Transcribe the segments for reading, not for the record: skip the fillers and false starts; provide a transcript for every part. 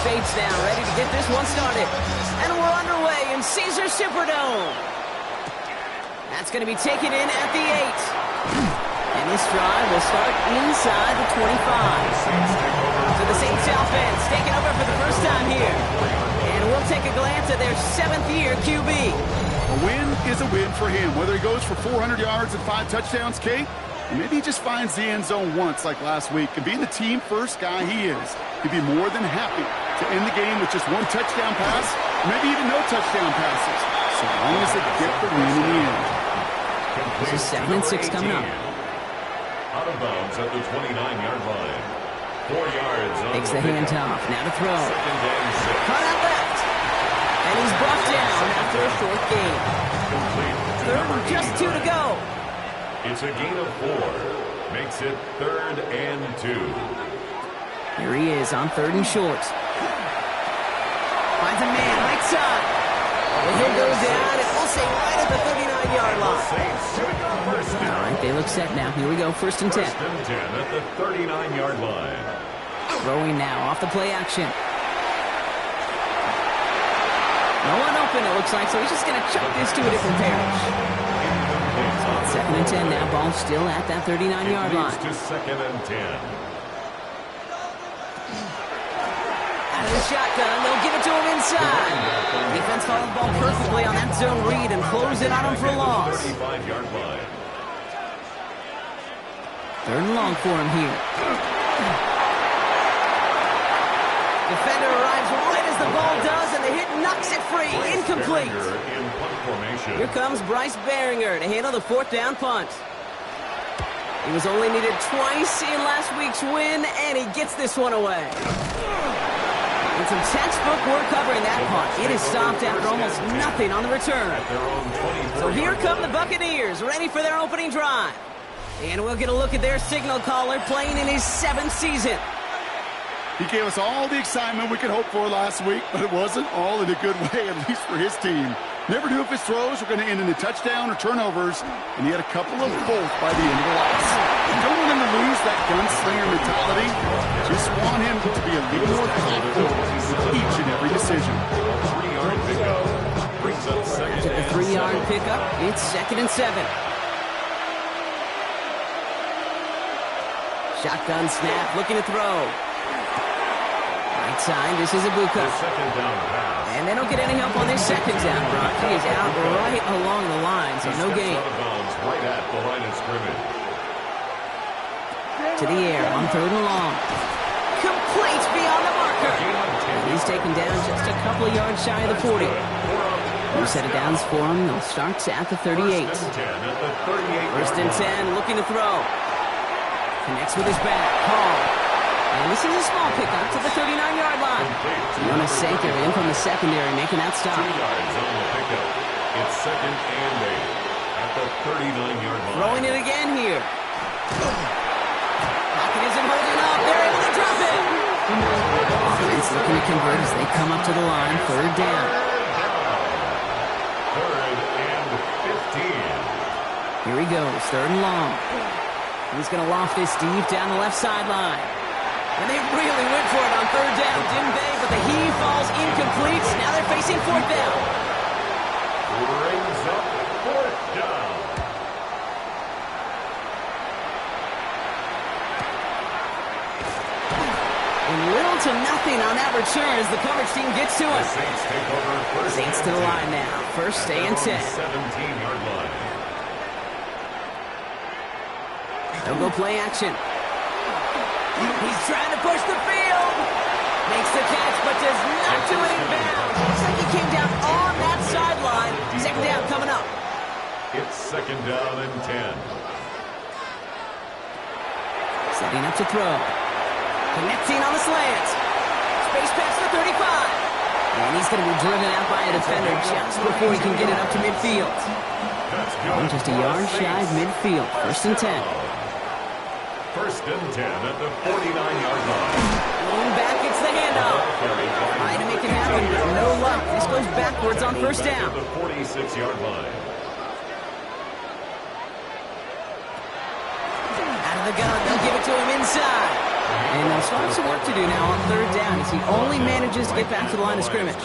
fades down, ready to get this one started. And we're underway in Caesars Superdome. That's going to be taken in at the 8. And this drive will start inside the 25. So the Saints offense taking over for the first time here. And we'll take a glance at their 7th-year QB. A win is a win for him. Whether he goes for 400 yards and 5 touchdowns, Kate, or maybe he just finds the end zone once like last week. And being the team-first guy he is, he'd be more than happy to end the game with just 1 touchdown pass, maybe even no touchdown passes, so long as they get the win in the end. This is 2nd and 6 coming up. Out of bounds at the 29-yard line. 4 yards. Takes the handoff. Now to throw. 2nd and 6. Cut out left. And he's brought down after a short gain. 3rd and just 2 to go. It's a gain of 4. Makes it 3rd and 2. Here he is on 3rd and short. Finds a man right side. And he'll go down and we'll say right at the 39-yard line. All right, they look set now. Here we go, 1st and 10. 1st and 10 at the 39-yard line. Throwing now off the play action. No one open, it looks like, so he's just going to chuck this to a different parish. 2nd and 10 now. Ball still at that 39-yard line. To 2nd and 10. Out of the shotgun, they'll give it to him inside. Defense followed the ball perfectly on that zone read and closed it on him for a loss. 35-yard line. 3rd and long for him here. Defender arrives right as the ball does, and the hit knocks it free. Incomplete. In punt formation. Here comes Bryce Behringer to handle the 4th down punt. He was only needed twice in last week's win, and he gets this one away. And some textbook work covering that punt. It is stopped after almost nothing on the return. So here come the Buccaneers, ready for their opening drive. And we'll get a look at their signal caller playing in his 7th season. He gave us all the excitement we could hope for last week, but it wasn't all in a good way, at least for his team. Never knew if his throws were going to end in a touchdown or turnovers, and he had a couple of both by the end of the loss. You don't want him to lose that gunslinger mentality. Just want him to be a little more thoughtful with each and every decision. 3-yard pickup. Brings up 2nd To the 3-yard pickup, it's 2nd and 7. Shotgun snap, looking to throw. Right side, this is Ibuka. Second down pass. And they don't get any help on this 2nd down, Brock. He is out right along the line, so no gain. Out of bounds right at the line of scrimmage. To the air on 3rd and long. Complete beyond the marker. He's taken down just a couple of yards shy of the 40. New set of downs for him. They'll start at the 38. 1st and 10, looking to throw. Connects with his back. Hall. And this is a small pickup to the 39-yard line. Jonas Saker in from the secondary, making that stop. 2 yards on the pickup. It's 2nd and 8 at the 39-yard line. Throwing it again here. Pocket isn't holding up. They're able to drop it. Offense looking to convert as they come up to the line. 3rd down. 3rd and 15. Here he goes. 3rd and long. He's going to loft this deep down the left sideline. And they really went for it on 3rd down, didn't they? But the heave falls incomplete. Now they're facing 4th down. Brings up 4th down. And little to nothing on that return as the coverage team gets to it. Saints take over 1st. Saints to the line now. 1st and 10. 17-yard line. They'll go play action. He's trying to push the field. Makes the catch, but does not do it in bounds. Looks like he came down on that sideline. 2nd down coming up. It's 2nd down and 10. Setting up to throw. Connecting on the slant. Space pass to 35. And he's going to be driven out by a defender just before he can get it up to midfield. Just a yard shy of midfield. 1st and 10. 1st and 10 at the 49-yard line. Going back, it's the handoff. Trying to make it happen, but no luck. This goes backwards on 1st down. The 46-yard line. Out of the gun, they'll give it to him inside. And they'll start some work to do now on third down as he only manages to get back to the line of scrimmage.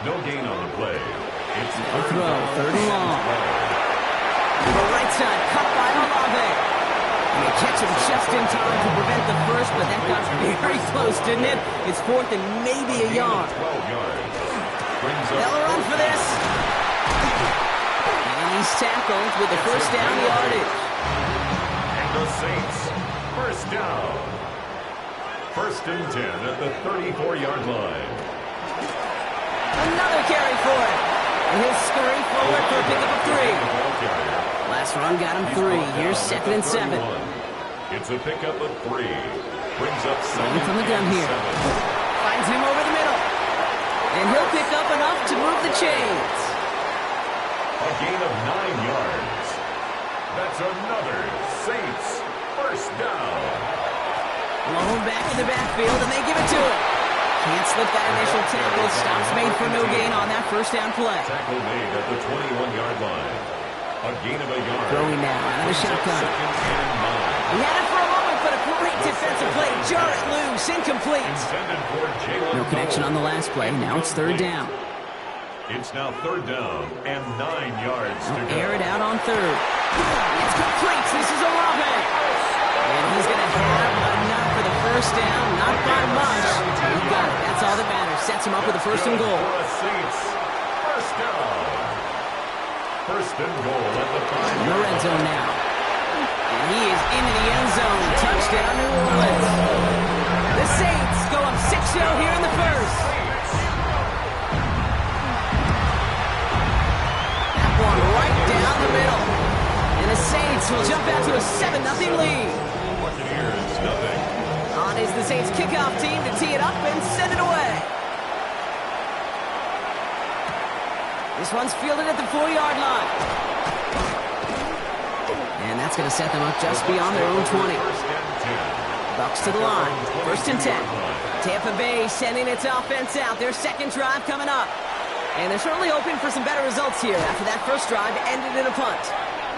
No gain on the play. It's No throw, third and long. To the right side, cut by Olave. And they catch him just in time to prevent the first, but that got very close, didn't it? It's fourth and maybe a yard. 12 yards. They'll run for this. And he's tackled with the first down yardage. And the Saints, first down. First and 10 at the 34-yard line. Another carry for it. And he'll scurry forward for a pickup of 3. Last run got him 3. Here's second and 7. It's a pickup of 3. Brings up second from the gun here. 7. Finds him over the middle. And he'll pick up enough to move the chains. A gain of 9 yards. That's another Saints first down. Blown back in the backfield, and they give it to him. Can't slip that initial tackle. Stops made for no gain on that first down play. Tackle made at the 21-yard line. A gain of a yard. Throwing now out of the shotgun. Second and 9. He had it for a moment, but a great defensive play. Jar it loose, incomplete. Intended for Jalen No connection Cole. on the last play. Now it's third down. It's now third down and 9 yards to go. Air it out on third. It's complete. This is Olave. And he's going to have enough for the first down. Not by much. He got it. That's all that matters. Sets him up with a first and goal. For a Saints first down. First and goal at the 5. In the red zone now. And he is into the end zone. Touchdown, New Orleans. The Saints go up 6-0 here in the first. That one right down the middle. And the Saints will jump out to a 7-0 lead. Bucaneers, nothing. On is the Saints kickoff team to tee it up and send it away. This one's fielded at the 4-yard line. And that's going to set them up just beyond their own 20. First and 10. Bucks to the line. First and 10. Tampa Bay sending its offense out. Their second drive coming up. And they're certainly hoping for some better results here after that first drive ended in a punt.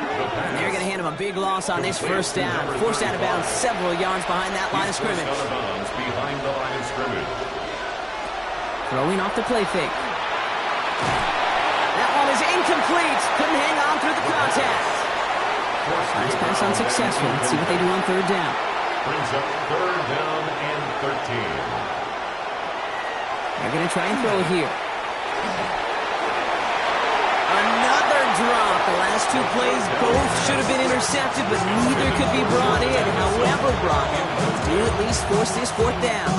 And they're going to hand him a big loss on this first down. Forced out of bounds several yards behind that line of scrimmage. Out of bounds behind the line of scrimmage. Throwing off the play fake. That one is incomplete. Couldn't hang on through the contact. Nice pass unsuccessful. Let's see what they do on third down. Brings up third down and 13. They're going to try and throw it here. Another drop. The last two plays both should have been intercepted, but neither could be brought in. However, Brock do at least force this fourth down.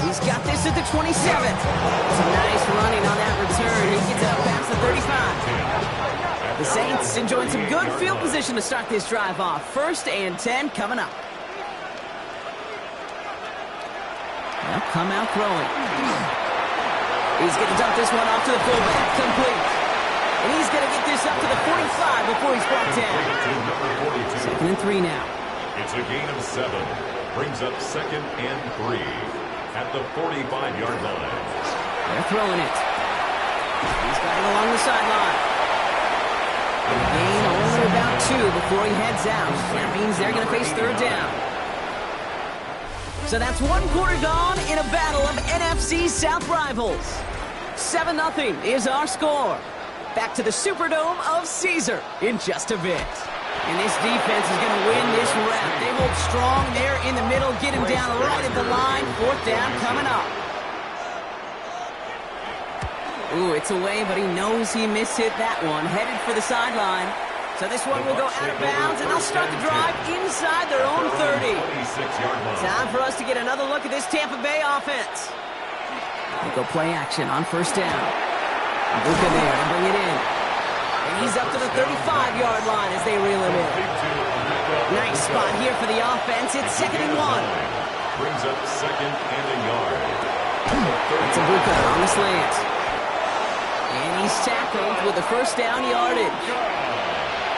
He's got this at the 27. Some nice running on that return. He gets it up past the 35. The Saints enjoying some good field position to start this drive off. First and 10 coming up. They'll come out throwing. He's going to dump this one off to the fullback. Complete. And he's going to get this up to the 45 before he's brought down. Second and 3 now. It's a gain of 7. Brings up second and 3 at the 45-yard line. They're throwing it. He's got it along the sideline. And a gain only about 2 before he heads out. That means they're going to face third down. So that's one quarter gone in a battle of NFC South rivals. 7-0 is our score. Back to the Superdome of Caesar in just a bit. And this defense is going to win this round. They hold strong there in the middle, get him down right at the line. Fourth down coming up. Ooh, it's away, but he knows he mishit that one. Headed for the sideline. So this one will go out of bounds, and they'll start the drive inside their own 30. Time for us to get another look at this Tampa Bay offense. They go play action on first down. Bucaneers to bring it in. And he's up to the 35-yard line as they reel him in. Nice spot here for the offense. It's second and 1. Brings up second and a yard. It's a Buca on the slant. And he's tackled with the first down yardage.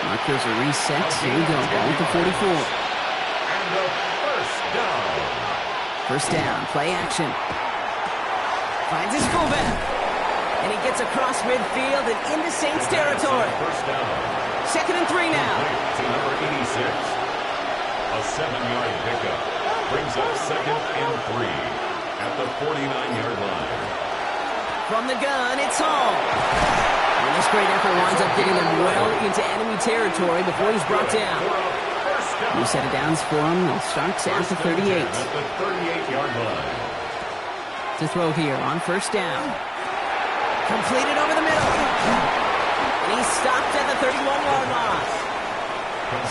Markers are reset. Here we go. Ball with the 44. And the first down. First down. Play action. Finds his fullback. And he gets across midfield and into Saints territory. First down. Second and 3 now. To number 86. A 7-yard pickup brings up second and 3 at the 49-yard line. From the gun, it's Hall. And this great effort winds up getting him well into enemy territory before he's brought down. New set of downs for him. They'll start at the 38. At the 38-yard line. To throw here on first down. Completed over the middle. And he's stopped at the 31-yard line.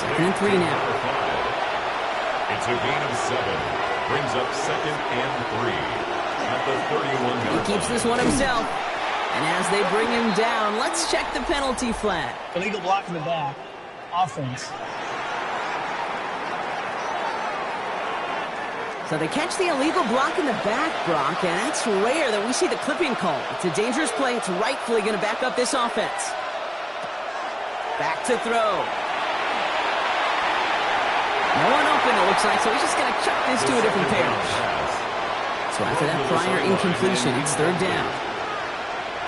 Second and 3 now. It's a gain of 7. Brings up second and 3 at the 31-yard line. He keeps this one himself. And as they bring him down, let's check the penalty flag. Illegal block in the back. Offense. So they catch the illegal block in the back, Brock, and that's rare that we see the clipping call. It's a dangerous play. It's rightfully going to back up this offense. Back to throw. No one open, it looks like, so he's just going to chuck this to a different parish. So after that prior incompletion, it's third down.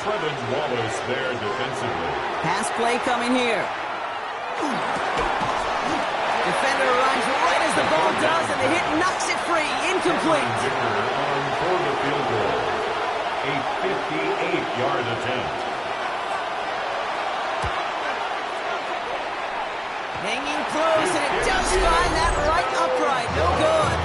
Trevin Wallace there defensively. Pass play coming here. Defender arrives right as the ball does, and the hit knocks it free. Incomplete. On for the field goal. A 58-yard attempt. Hanging close, and it does find that right upright. No good.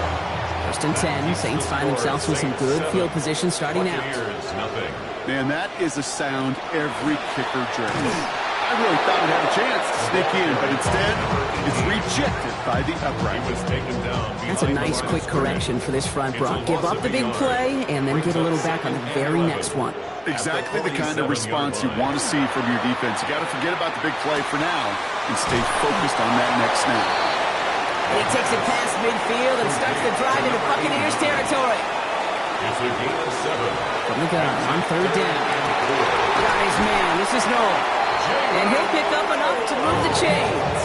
First and 10. Saints find themselves with some good field position starting out. Bucaneers, nothing. Man, that is a sound every kicker dreads. I really thought it had a chance to sneak in, but instead, it's rejected by the upright. He was taken down. That's a nice quick correction for this front, Brock. Give up the big play and then get a little back on the very next one. Exactly the kind of response you want to see from your defense. You got to forget about the big play for now and stay focused on that next snap. And he takes it past midfield and starts the drive into Bucaneers territory. It's a gain of 7. From the gun on third down. Got his man. This is Noel. And he'll pick up enough to move the chains.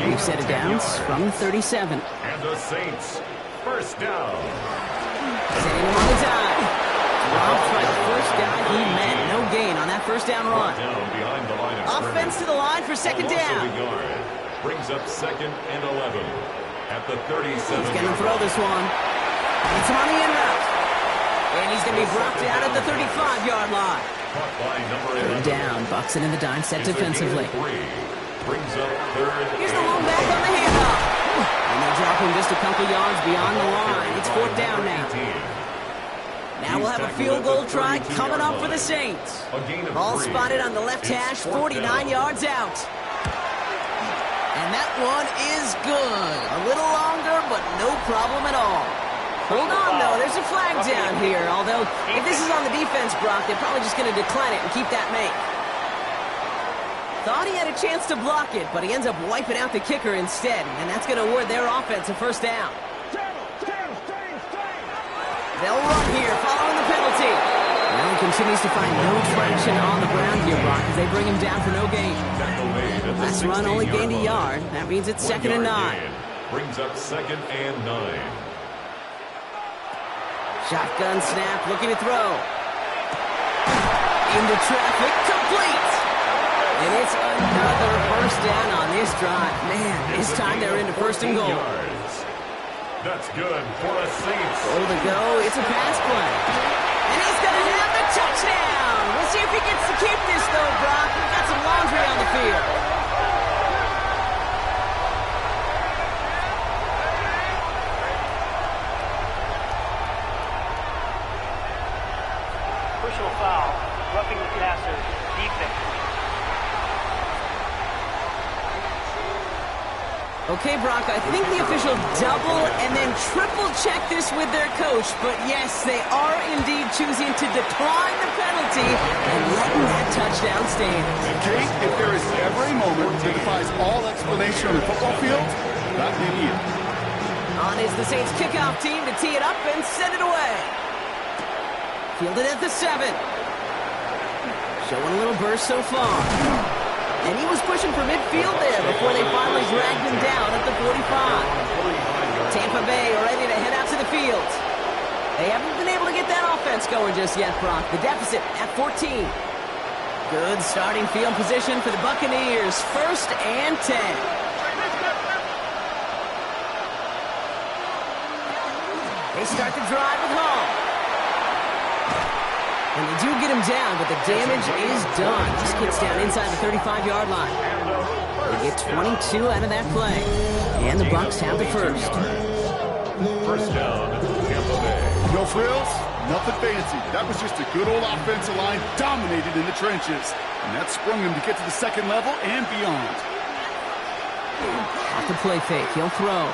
New set of downs from 37. And the Saints, first down. Setting him on the dive. Dropped by the first guy he met. No gain on that first down run. Down behind the line of Offense to the line for second down. Brings up second and 11 at the 37. He's going to throw this one. It's on the in route. And he's going to be brought down at the 35-yard line. Third down. Bucks it in the dime set defensively. Brings up third. Here's the long back on the handoff. And they drop him just a couple yards beyond the line. It's fourth down now. Now we'll have a field goal try coming up for the Saints. Ball spotted on the left hash, 49 yards out. And that one is good. A little longer, but no problem at all. Hold on, though. There's a flag down here. Although, if this is on the defense, Brock, they're probably just going to decline it and keep that make. Thought he had a chance to block it, but he ends up wiping out the kicker instead. And that's going to award their offense a first down. They'll run here, following the penalty. Well, he continues to find no traction on the ground here, Brock, as they bring him down for no gain. Last run only gained a yard. That means it's second and 9. Brings up second and 9. Shotgun snap, looking to throw. Into traffic, complete. And it's another first down on this drive. Man, this time they're into first and goal. That's good for a Saints. Goal to go, it's a pass play. And he's going to have the touchdown. We'll see if he gets to keep this, though, Brock. We've got some laundry on the field. Personal foul. Roughing the passer. Defense. Okay, Brock, I think the official double and then triple check this with their coach. But yes, they are indeed choosing to decline the penalty and letting that touchdown stand. Kate, if there is ever a moment that defies all explanation on the football field, that may be it. On is the Saints kickoff team to tee it up and send it away. Fielded at the 7. Showing a little burst so far. And he was pushing for midfield there before they finally dragged him down at the 45. Tampa Bay are ready to head out to the field. They haven't been able to get that offense going just yet, Brock. The deficit at 14. Good starting field position for the Buccaneers. 1st and 10. They start the drive with Hall. And they do get him down, but the damage is done. Just gets down inside the 35-yard line. They get 22 out of that play. And the Bucs have the first. First down, Tampa Bay. No frills, nothing fancy. That was just a good old offensive line dominated in the trenches. And that sprung him to get to the second level and beyond. Off the play fake, he'll throw.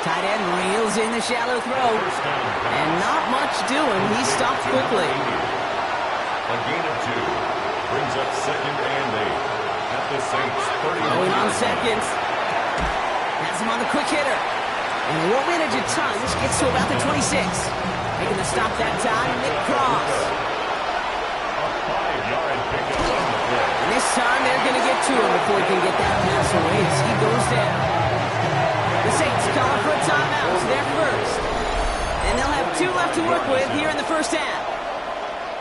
Tight end reels in the shallow throw. And not much doing. He stopped quickly. A gain of 2 brings up 2nd and 8 at the Saints 30. Going on seconds. Has him on the quick hitter. And he won't manage a ton. This gets to about the 26. Making the stop that time, Nick Cross. A 5-yard pickup on the play. And this time they're going to get to him before he can get that pass away as he goes down. The Saints calling for a timeout. It's their first. And they'll have 2 left to work with here in the first half.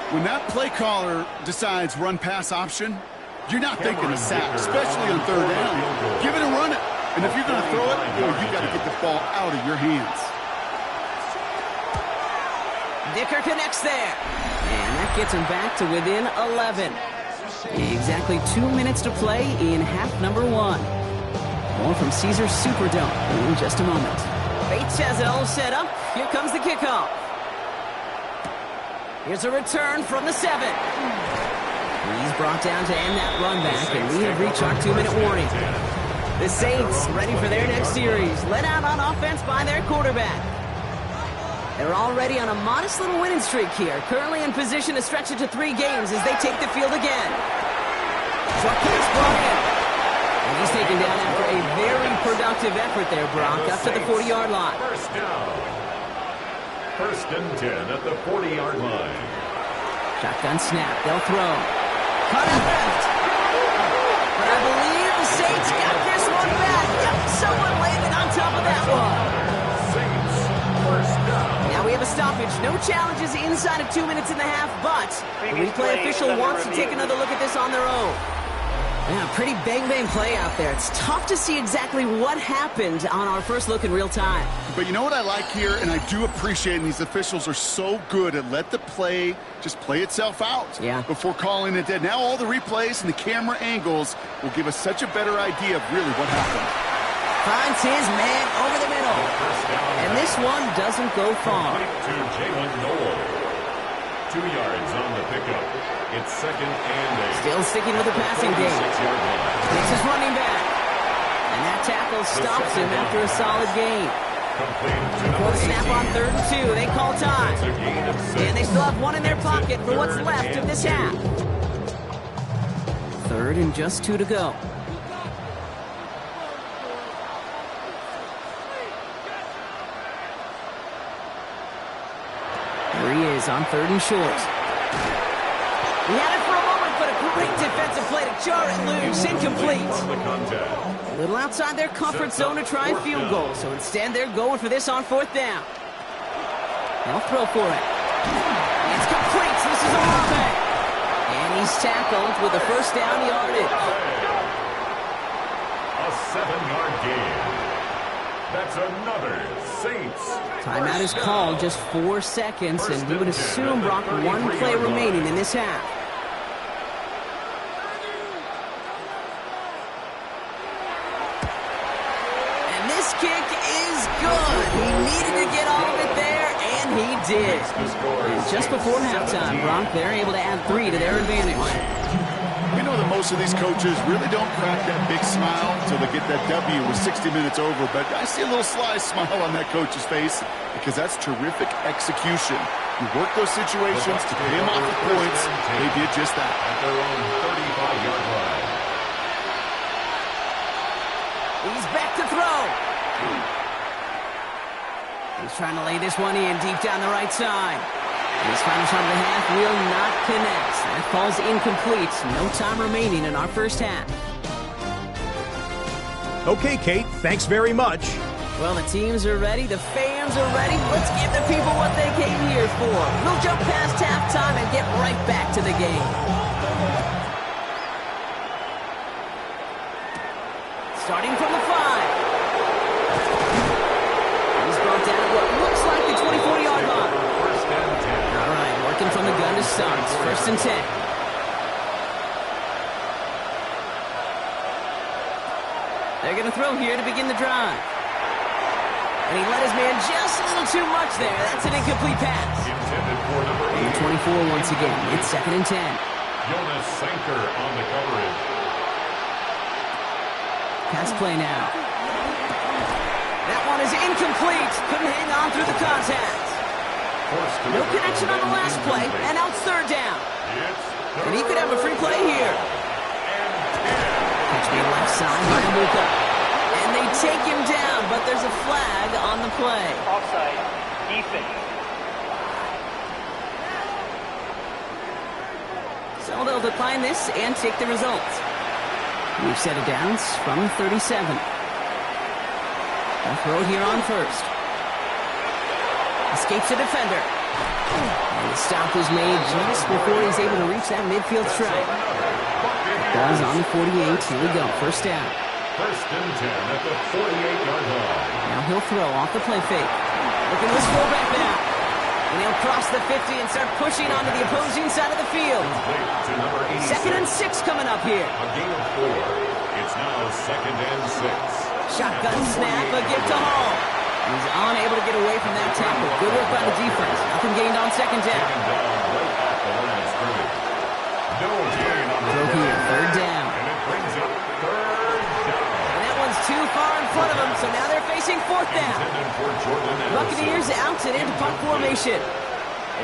When that play caller decides run-pass option, you're not thinking a sack, especially on 3rd down. Give it and run it. And if you're going to throw it, you got to get the ball out of your hands. Dicker connects there. And that gets him back to within 11. Exactly 2 minutes to play in half number 1. More from Caesars Superdome in just a moment. Bates has it all set up. Here comes the kickoff. Here's a return from the 7. He's brought down to end that run back, and we have reached our 2-minute warning. The Saints ready for their next series. Led out on offense by their quarterback. They're already on a modest little winning streak here. Currently in position to stretch it to 3 games as they take the field again. Short pass brought in. And he's taken down after a very productive effort there, Brock, up to the 40-yard line. First down. 1st and 10 at the 40-yard line. Shotgun snap. They'll throw. Cut out left. But I believe the Saints got this one back. Yep, someone landed on top of that one. Saints, first down. Now we have a stoppage. No challenges inside of 2 minutes and a half, but the replay official wants to take another look at this on their own. Yeah, pretty bang-bang play out there. It's tough to see exactly what happened on our first look in real time. But you know what I like here, and I do appreciate, and these officials are so good at let the play just play itself out before calling it dead. Now all the replays and the camera angles will give us such a better idea of really what happened. Finds his man over the middle. And this one doesn't go far. To Jalen Noel. 2 yards on the pickup. It's 2nd and 8. Still sticking with the passing game. 6-yard line. Takes his running back. And that tackle stops him after a solid gain. Before the snap on 3rd and 2, they call time. And they still have 1 in their pocket for what's left of this half. 3rd and just 2 to go. There he is on 3rd and short. He had it for a moment, but a great defensive play to jar it loose. Incomplete. A little outside their comfort zone to try and field goal, so instead they're going for this on 4th down. They'll throw for it. It's complete. This is Olave. And he's tackled with a 1st down yardage. A 7-yard gain. That's another Saints. Timeout is called, just 4 seconds, and we would assume, Brock, 1 play remaining in this half. And this kick is good. He needed to get all of it there, and he did. And just before halftime, Brock, they're able to add 3 to their advantage. We know that most of these coaches really don't crack that big smile until they get that W with 60 minutes over, but I see a little sly smile on that coach's face because that's terrific execution. You work those situations to pay them off the points. They did just that. At their own 35-yard line. He's back to throw. He's trying to lay this one in deep down the right side. His final shot of the half will not connect. That falls incomplete. No time remaining in our first half. Okay, Kate, thanks very much. Well, the teams are ready. The fans are ready. Let's give the people what they came here for. We'll jump past halftime and get right back to the game. Starting from the 5. He's brought down at what looks like the 24-yard line. All right, working from the gun to start. It's 1st and 10. They're going to throw here to begin the drive. And he let his man just a little too much there. That's an incomplete pass. And 24 once again. It's 2nd and 10. Jonas Sanker on the coverage. Pass play now. That one is incomplete. Couldn't hang on through the contact. No connection on the last play, and now it's 3rd down. And he could have a free play here. Catch me left side by Luka. And they take him down, but there's a flag on the play. Offside. Defense. So they'll decline this and take the result. We've set it down from 37. They'll throw it here on 1st. Escapes a defender. And the stop was made just before he's able to reach that midfield stripe. Ball's on the 48. Here we go. 1st down. 1st and 10 at the 48-yard line. Now he'll throw off the play fake. Looking to his fullback now. And he'll cross the 50 and start pushing onto the opposing side of the field. 2nd and 6 coming up here. A gain of 4. It's now 2nd and 6. Shotgun snap, a gift to Hall. He's unable to get away from that tackle. Good work by the defense. Nothing gained on 2nd down. Right at the line of scrimmage. No gain on the Throw here, 3rd down. And it brings up 3rd down. And that one's too far in front of them, so now they're facing 4th down. Buccaneers out and into punt formation.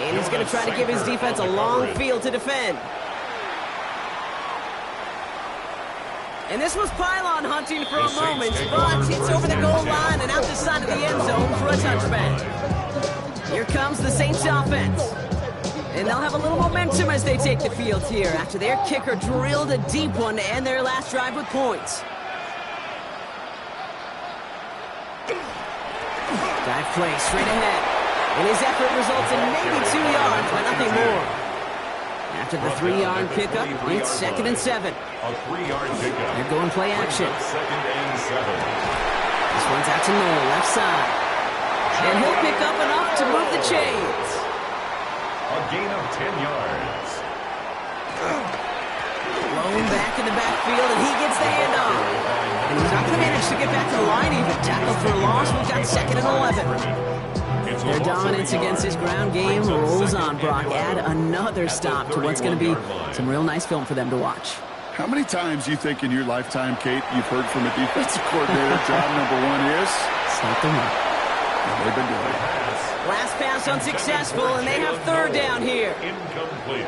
And he's going to try to give his defense a long field to defend. And this was pylon hunting for a moment, but it's over the goal line and out the side of the end zone for a touchback. Here comes the Saints offense. And they'll have a little momentum as they take the field here after their kicker drilled a deep one to end their last drive with points. Dive play straight ahead. And his effort results in maybe 2 yards, but nothing more. After the 3-yard pickup, it's 2nd and 7. A 3-yard pickup. They're going play action. 2nd and 7. This one's out to Noel, left side. And he'll pick up enough to move the chains. A gain of 10 yards. Blown back in the backfield, and he gets the handoff. And he's not going to manage to get back to the line even. Tackled for a loss. We've got 2nd and 11. Their dominance against his ground game rolls on, Brock. Add another stop to what's going to be some real nice film for them to watch. How many times do you think in your lifetime, Kate, you've heard from a defensive coordinator, job number 1 is? Stop the run. They've been doing it. Last pass unsuccessful, and they have 3rd down here. Incomplete.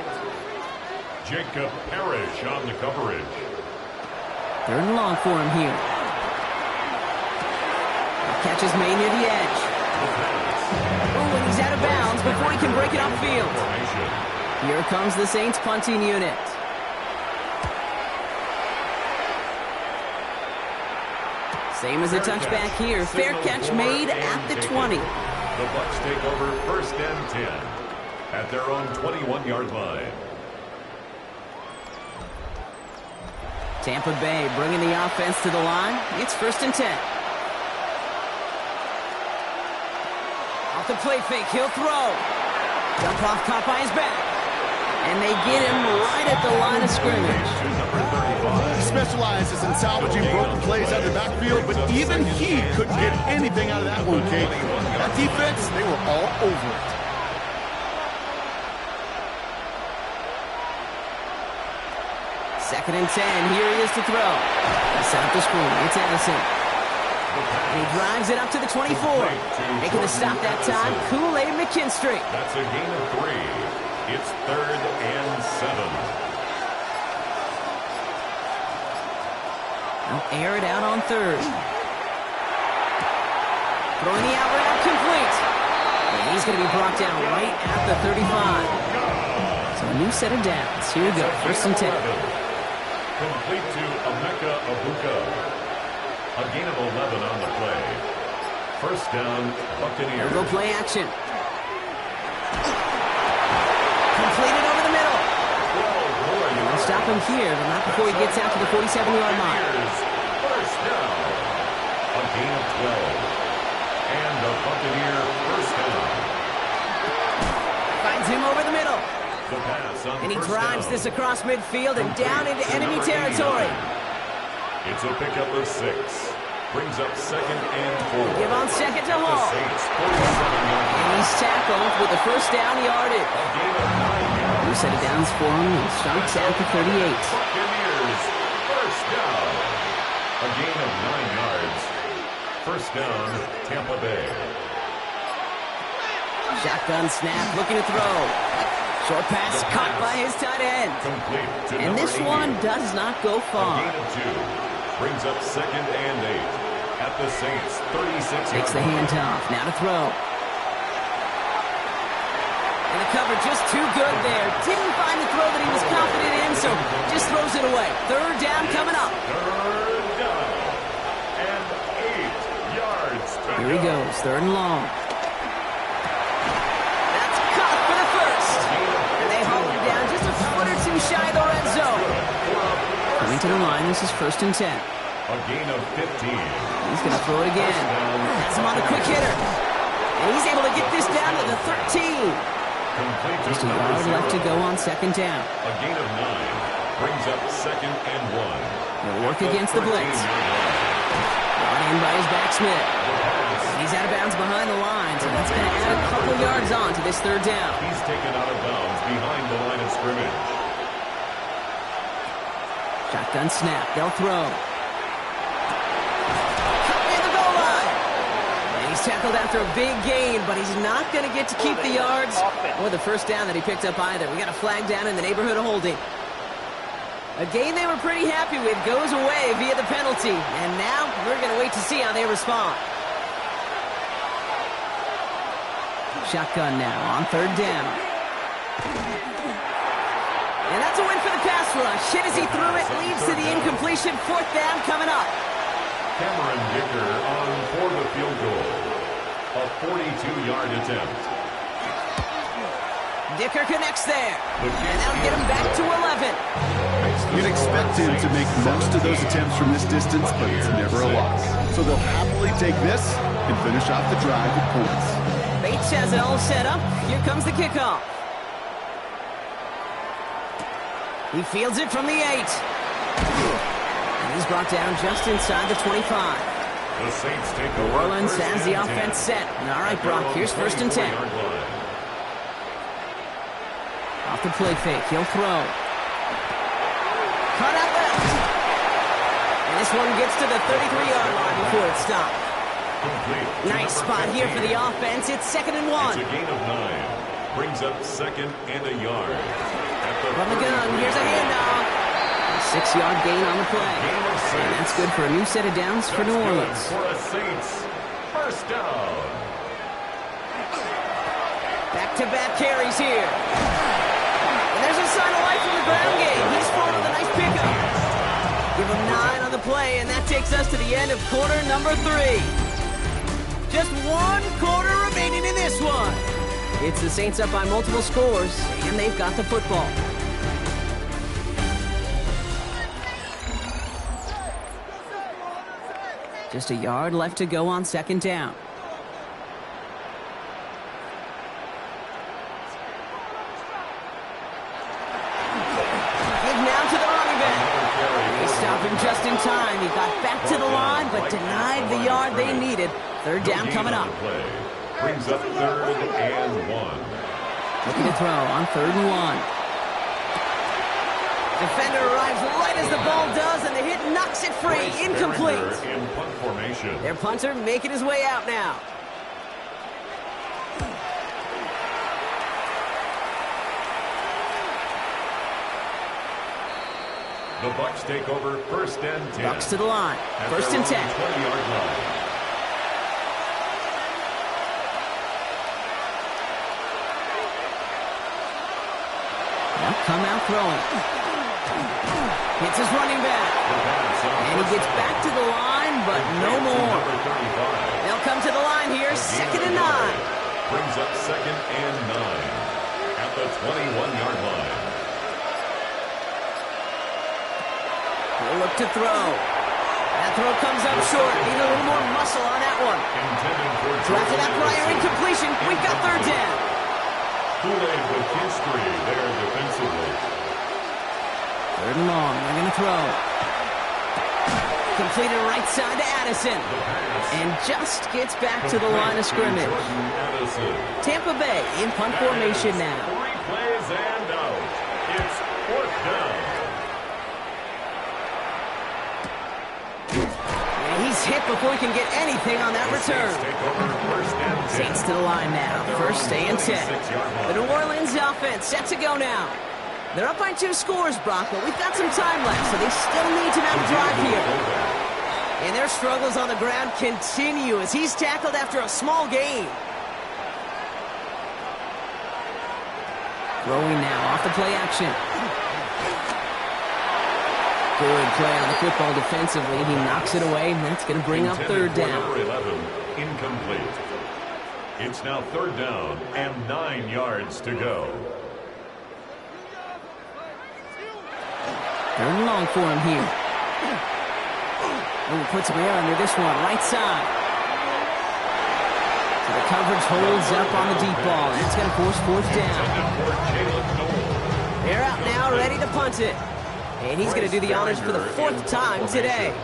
Jacob Parrish on the coverage. 3rd and long for him here. Catch is made near the edge. Oh, and he's out of bounds before he can break it upfield. Here comes the Saints punting unit. Same as a touchback here. Fair catch made at the 20. The Bucs take over 1st and 10 at their own 21-yard line. Tampa Bay bringing the offense to the line. It's 1st and 10. Off the play fake, he'll throw. Dump off, caught by his back. And they get him right at the line of scrimmage. He specializes in salvaging broken plays out of the backfield, but even he couldn't get anything out of that one, Kate. That defense, they were all over it. Second and 10. Here he is to throw. Set up the screen. It's Edison. And he drives it up to the 24. Making the stop that time, Kool-Aid McKinstry. That's a gain of 3. It's 3rd and 7. They'll air it out on 3rd. Throwing the out route complete. And he's going to be brought down right at the 35. So a new set of downs. Here we go. 1st and 10. Complete to Emeka Egbuka. A gain of 11 on the play. First down, Buccaneers. They'll go play action. Completed over the middle. They'll stop him here, but not before he gets out to the 47-yard line. First down. A gain of 12. And the Buccaneer first down. Finds him over the middle. The pass on And he first drives down. this across midfield and down into enemy territory. It's a pickup of 6. Brings up second and 4. Give on second to The Hall. Saints 47-yard And he's tackled with the first down yardage. A gain of 9 yards. New set of downs for him and starts at the 38. Buccaneers first down. A gain of 9 yards. First down, Tampa Bay. Shotgun snap, looking to throw. Short pass caught by his tight end. Complete to And number this 80. one does not go A far. gain of 2. Brings up second and 8. At the Saints 36. Takes the handoff. Now to throw. And the cover just too good there. Didn't find the throw that he was confident in, so just throws it away. Third down coming up. Third down. And 8 yards to Here he go. goes. Third and long. That's caught for the first. And they haul him down just a foot or two shy of the red zone. Coming to the line, this is first and 10. A gain of 15. He's going to throw it again. Has him on a quick hitter. And he's able to get this down to the 13. Complete to Just a number yard 0. left to go on second down. A gain of 9. Brings up second and 1. He'll work against the blitz. 13-yard line. Brought in by his back Smith. He's out of bounds behind the line, so that's going to add a couple yards on to this third down. He's taken out of bounds behind the line of scrimmage. Shotgun snap. They'll throw. In the goal line. And he's tackled after a big gain, but he's not going to get to keep the yards or the first down that he picked up either. We got a flag down in the neighborhood of holding. A game they were pretty happy with goes away via the penalty. And now we're going to wait to see how they respond. Shotgun now on third down. And that's a win for the pass rush. Hit as he threw it, leads to the incompletion. Fourth down coming up. Cameron Dicker on for the field goal. A 42-yard attempt. Dicker connects there. And that'll get him back to 11. You'd expect him to make most of those attempts from this distance, but it's never a loss. So they'll happily take this and finish off the drive with points. Bates has it all set up. Here comes the kickoff. He fields it from the 8. And he's brought down just inside the 25. The Saints take New over Orleans first has the and offense 10. set. All right, Brock, here's first and 10. 24-yard line. Off the play fake. He'll throw. Cut out left. And this one gets to the 33-yard line before it's stopped. Complete to Nice number spot here 15. for the offense. It's second and 1. It's a gain of 9. Brings up second and a yard. At the From the gun, 33-yard here's a line. handoff. A 6-yard gain on the play. Gain of 6. And that's good for a new set of downs for New That's good Orleans. for a Saints first down. Back-to-back carries here. And there's a sign of life from the ground game. He's forward with a nice pickup. Give him 9 on the play, and that takes us to the end of quarter number 3. Just 1 quarter remaining in this one. It's the Saints up by multiple scores, and they've got the football. Just a yard left to go on second down. Give now to the running back. They stop him just in time. He got back to the line, but denied the yard they needed. Third down coming up. Brings up third and 1. Looking to throw on third and 1. Defender arrives right as the ball does, and the hit knocks it free. Incomplete. In punt formation. Their punter making his way out now. The Bucs take over first and 10. Bucks to the line. At First their and 10. own 20-yard line. They'll come out throwing. Hits his running back. The pass on And he first gets down. back to the line, but no To more. number 35. They'll They'll come to the line here, 2nd and 9. Brings up 2nd and 9 at the 21-yard line. He'll look to throw. That throw comes up short. Need a little more muscle on that one. So after that prior incompletion, we've got 3rd down. Kool-Aid with history there defensively. 3rd and long. They're going to throw. Completed right side to Addison. And just gets back to the line of scrimmage. Tampa Bay in punt formation now. 3 plays and out. It's 4th down. And he's hit before he can get anything on that return. Saints to the line now. 1st and 10. The New Orleans offense set to go now. They're up by 2 scores, Brock, but we've got some time left, so they still need to mount a drive here. And their struggles on the ground continue as he's tackled after a small gain. Throwing now off the play action. Good play on the football defensively. He knocks it away, and that's going to bring up 3rd down. Number 11, incomplete. It's now 3rd down and 9 yards to go. 3rd and long for him here. Ooh, puts him air under this one, right side. So the coverage holds up on the deep ball. That's going to force 4th down. They're out now, ready to punt it. And he's going to do the honors for the 4th time today.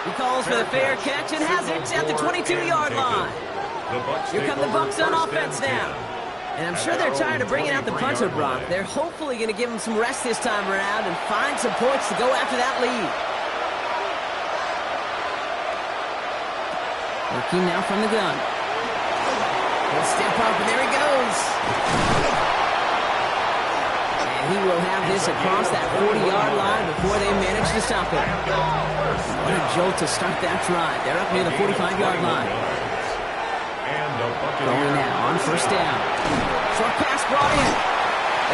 He calls for the fair catch and has it at the 22-yard line. Here come the Bucs on offense now. And I'm sure they're tired of bringing out the punter, Brock. They're hopefully going to give him some rest this time around and find some points to go after that lead. Working now from the gun. He'll step up, and there he goes. And he will have this across that 40-yard line before they manage to stop it. What a jolt to start that drive. They're up near the 45-yard line. Going now on 1st down. Short pass brought in.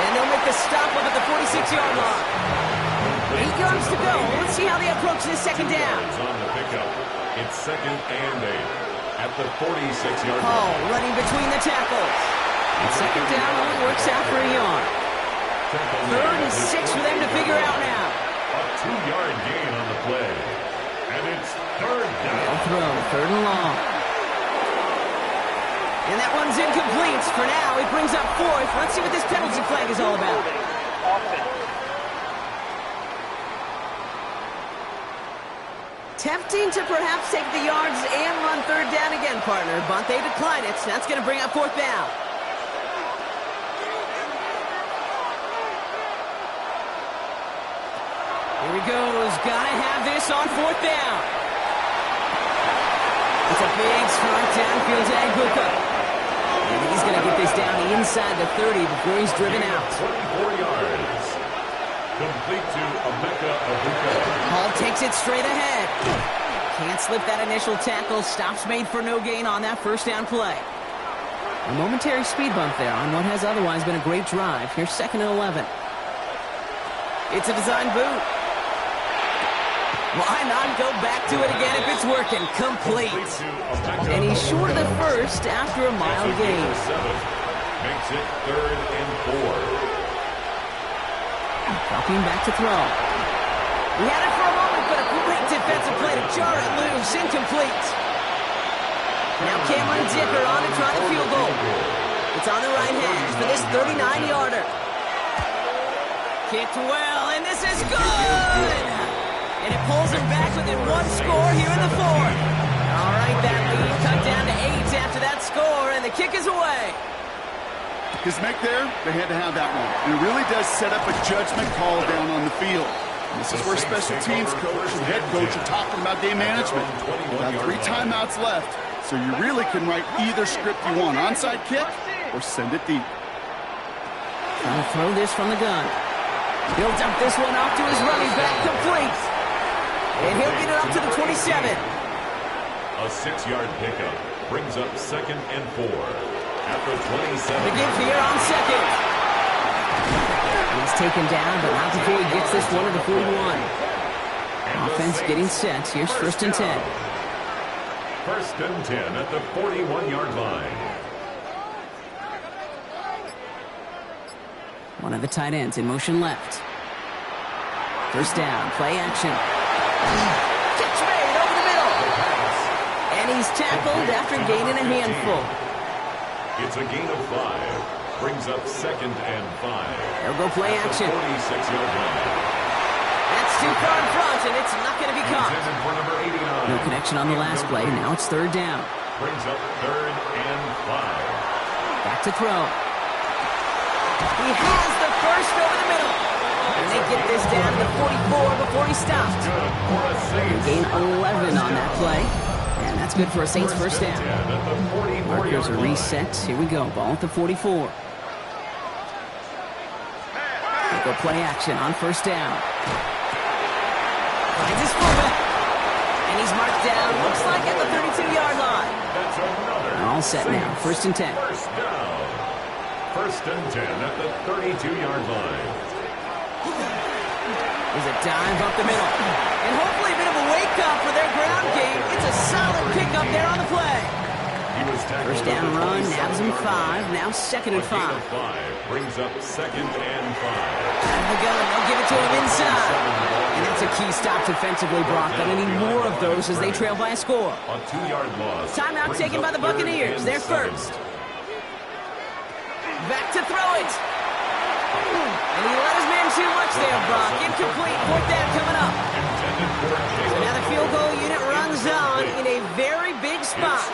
And they'll make the stop up at the 46-yard line. 8 yards to go. Let's see how they approach this 2nd down. It's 2nd and 8 at the 46-yard line. Oh, running between the tackles. And 2nd down only works out for a yard. 3rd and 6 for them to figure out now. A 2-yard gain on the play. And it's 3rd down. They'll throw 3rd and long. And that one's incomplete. For now, it brings up 4th. Let's see what this penalty flag is all about. Tempting to perhaps take the yards and run 3rd down again, partner, but they decline it. So that's going to bring up 4th down. Here he goes. Gotta have this on 4th down. It's a big strike downfield to Aguka. And he's going to get this down inside the 30 before he's driven out. 24 yards. Complete to Aguka. Hall takes it straight ahead. Can't slip that initial tackle. Stops made for no gain on that 1st down play. A momentary speed bump there on what has otherwise been a great drive. Here's 2nd and 11. It's a design boot. Why not go back to it again if it's working? Complete. And he's short of the 1st after a mild gain. Makes it 3rd and 4. Dropping back to throw. He had it for a moment, but a great defensive play to jar it loose. Incomplete. Now Cameron Dicker on to try the field goal. It's on the right hash for this 39-yarder. Kicked well, and this is good! And it pulls him back within 1 score here in the 4th. All right, that lead cut down to 8 after that score, and the kick is away. His make there, they had to have that one. And it really does set up a judgment call down on the field. And this is where special teams coach and head coach are talking about game management. Got 3 timeouts left, so you really can write either script you want. Onside kick or send it deep. Trying to throw this from the gun. He'll dump this one off to his running back, complete. And he'll get it up to the 27. A 6-yard pickup brings up 2nd and 4 at the 27. The give here on 2nd. He's taken down, but not before he gets this one to the 41. Offense getting set. Here's 1st and 10. 1st and 10 at the 41-yard line. One of the tight ends in motion left. 1st down, play action. Catch made over the middle. And he's tackled after gaining a handful. It's a gain of 5. Brings up 2nd and 5. They'll go play action. 46-yard line. That's too far in front, and it's not going to be caught. For number 89. No connection on the last play. Now it's 3rd down. Brings up 3rd and 5. Back to throw. He has the first over the middle. And they get this down to the 44 before he stopped. Gain 11 on that play. And that's good for a Saints 1st down. Markers are reset. Here we go. Ball at the 44. They go play action on 1st down. Finds his fullback. And he's marked down. Looks like at the 32-yard line. All set now. 1st and 10. 1st and 10 at the 32-yard line. There's a dive up the middle. And hopefully a bit of a wake-up for their ground game. It's a solid pickup there on the play. 1st down run, nabs him 5. Now 2nd and 5. Brings up 2nd and 5. Out of the gun, they'll give it to him inside. And that's a key stop defensively, Brock. Gonna need more of those as they trail by a score. A 2-yard loss. Timeout taken by the Buccaneers. They're first. Back to throw it. And he let his man too much there, Brock. Incomplete. 4th down coming up. So now the field goal unit runs on in a very big spot.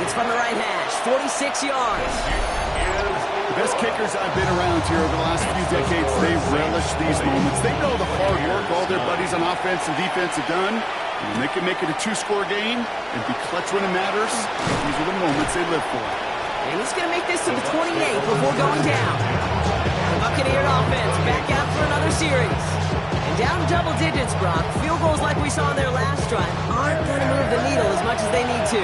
It's from the right hash. 46 yards. The best kickers I've been around here over the last few decades, they relish these moments. They know the hard work all their buddies on offense and defense have done. And when they can make it a 2-score game and be clutch when it matters, these are the moments they live for. And he's going to make this to the 28 before going down. The Buccaneer offense back out for another series. And down double digits, Brock. Field goals like we saw in their last drive aren't going to move the needle as much as they need to.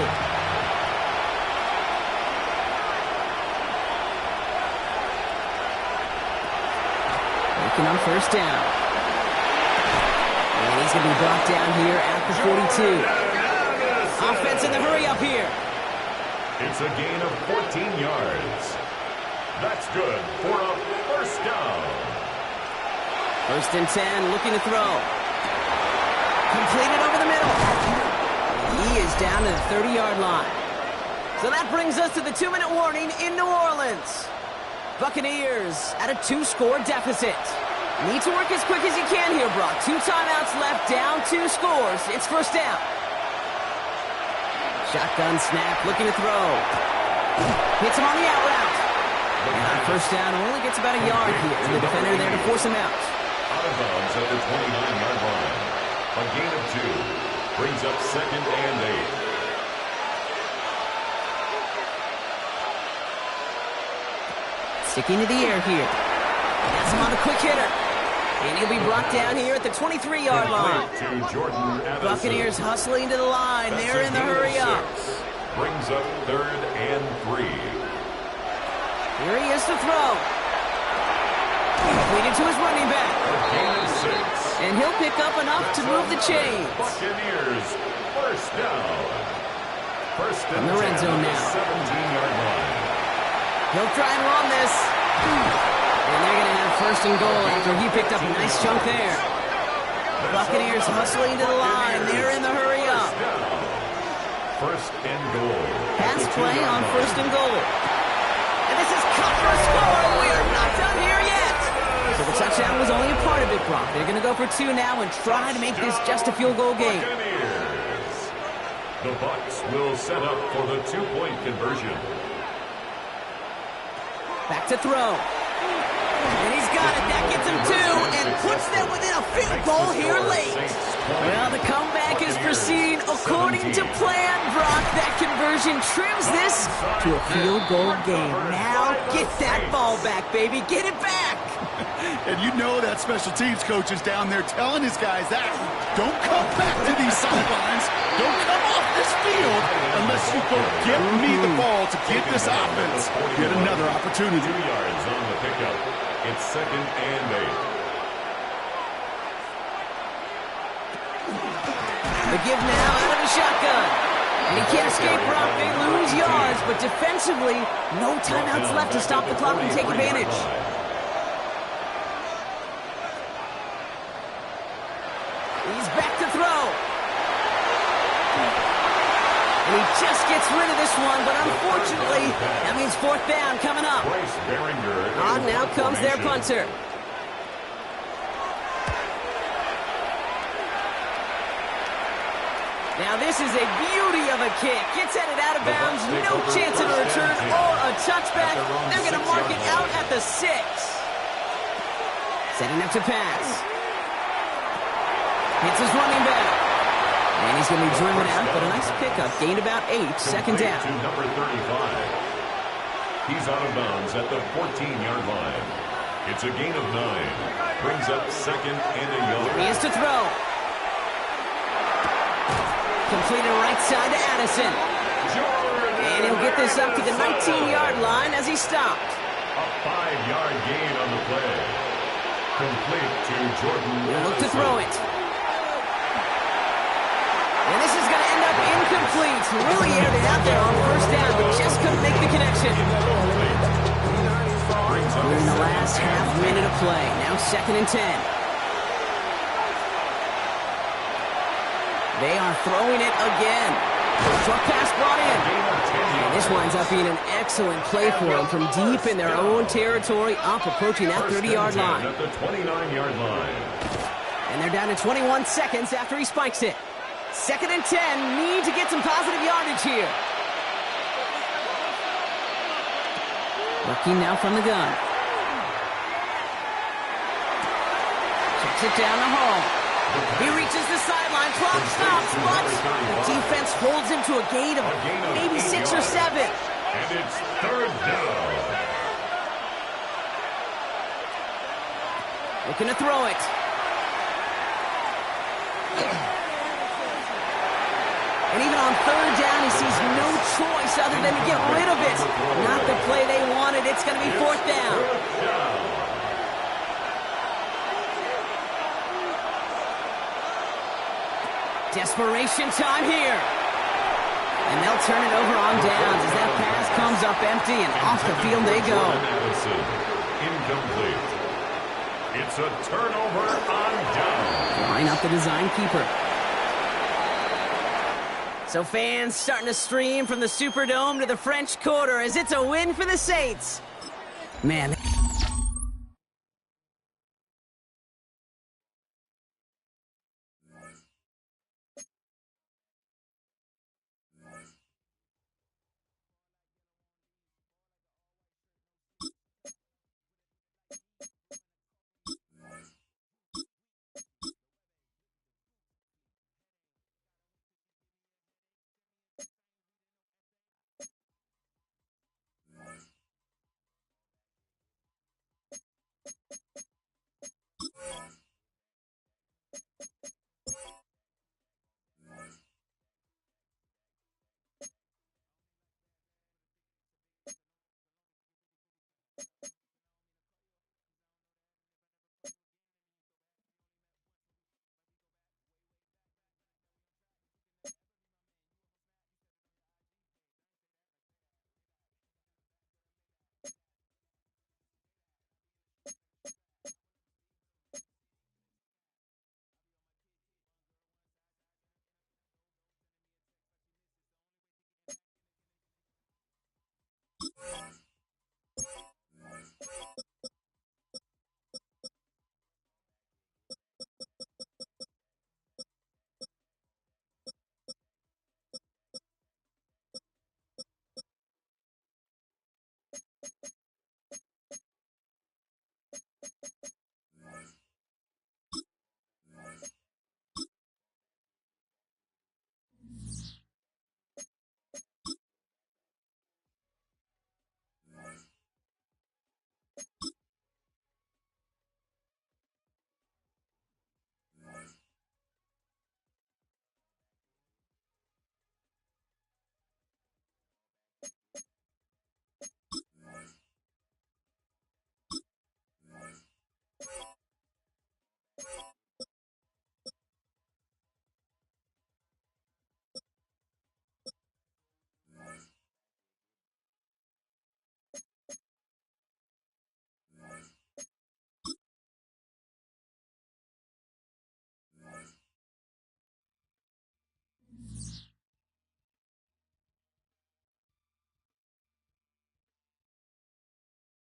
Working on 1st down. And he's going to be brought down here at the 42. Offense in the hurry up here. It's a gain of 14 yards. That's good for a 1st down. 1st and 10, looking to throw. Completed over the middle. He is down to the 30-yard line. So that brings us to the 2-minute warning in New Orleans. Buccaneers at a 2-score deficit. Need to work as quick as you can here, Brock. 2 timeouts left, down 2 scores. It's 1st down. Shotgun snap, looking to throw. Hits him on the out route. And on 1st down, only gets about a yard here. And the defender there to force him out. Out of bounds at the 29-yard line. A gain of 2. Brings up 2nd and 8. Sticking to the air here. That's him on a quick hitter. And he'll be brought down here at the 23-yard line. Buccaneers hustling to the line. They're in the hurry up. Brings up 3rd and 3. Here he is to throw. Completed to his running back. And he'll pick up enough to move the chains. Buccaneers 1st down. 1st in the red zone now. 17-yard line. He'll try and run this. And they're going to have 1st and goal after he picked up a nice chunk there. Buccaneers hustling to the line. They're in the hurry up. 1st and goal. Pass play on 1st and goal. And this is cut for a score. We're not done here yet. So the touchdown was only a part of it, Brock. They're going to go for 2 now and try to make this just a field goal game. Buccaneers. The Bucs will set up for the 2-point conversion. Back to throw. And he's got it. That gets him 2 and puts them within a field goal here late. Well, the comeback is proceeding according to plan, Brock. That conversion trims this to a field goal game. Now get that ball back, baby. Get it back. And you know that special teams coach is down there telling his guys that. Don't come back to these sidelines. Don't come off this field unless you go get me the ball to get this offense yet another opportunity. 2 yards on the pickup. It's 2nd and The give now out of the shotgun. And he can't escape Brock. They lose yards, but defensively, no timeouts left to stop the clock and take advantage. He's back to throw. And he just gets rid of this one, but unfortunately, that means fourth down coming up. On now comes their punter. Now this is a beauty of a kick. Gets headed out of bounds, no chance of a return or a touchback. They're going to mark it out at the 6. Setting up to pass. Hits his running back. And he's going to be driven out, but a nice pickup. Gained about 8, second down. To number 35. He's out of bounds at the 14-yard line. It's a gain of 9. Brings up second and a yard. He is to throw. Completed right side to Addison. And he'll get this up to the 19-yard line as he stopped. A 5-yard gain on the play. Complete to Jordan. He'll look to throw it. And this is going to end up incomplete. Really aired it out there on first down, but just couldn't make the connection. We're in the last half minute of play. Now second and 10. They are throwing it again. Short pass brought in. And this winds up being an excellent play for them from deep in their own territory, up approaching that 30-yard line. At the 29-yard line. And they're down to 21 seconds after he spikes it. Second and 10, need to get some positive yardage here. Working now from the gun. Checks it down the hole. He reaches the sideline, clock stops, but the defense holds him to a gain of maybe 6 or 7. And it's third down. Looking to throw it. And even on third down, he sees no choice other than to get rid of it. Not the play they wanted. It's going to be fourth down. Desperation time here. And they'll turn it over on downs as that pass comes up empty and off the field they go. Incomplete. It's a turnover on down. Line up the design keeper. So fans starting to stream from the Superdome to the French Quarter as it's a win for the Saints. Man.